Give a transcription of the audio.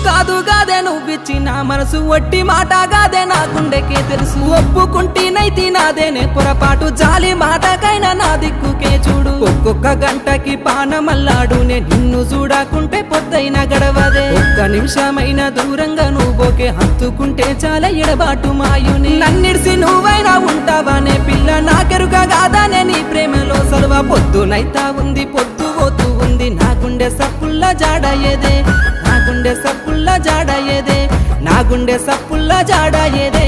కాదు గాదే నువ్విచ్చిన మనసు ఒట్టి మాట గాదే నా గుండెకే తెలుసు ఒప్పుకుంటేనైతే నాదేనే పొరపాటు జాలి మాటకైనా నా దిక్కుకే చూడు ఒక్కొక్క గంటకి పానమల్లాడునే నిన్ను చూడకుంటే పొద్దైన గడవదే ఒక్క నిమిషమైన దూరంగా నువ్వోకే హత్తుకుంటే చాలా ఎడబాటు మాయుని నన్నిడిసి నువ్వైనా ఉంటావానే పిల్ల నాకెరుక గాదానే నీ ప్రేమలో సలువ పొద్దునైతా ఉంది పొద్దు పోతూ ఉంది నా గుండె సప్పుల్లా జాడయేదే నా గుండె సప్పుల్లా జాడయేదే నా గుండె సప్పుల్లా జాడయేదే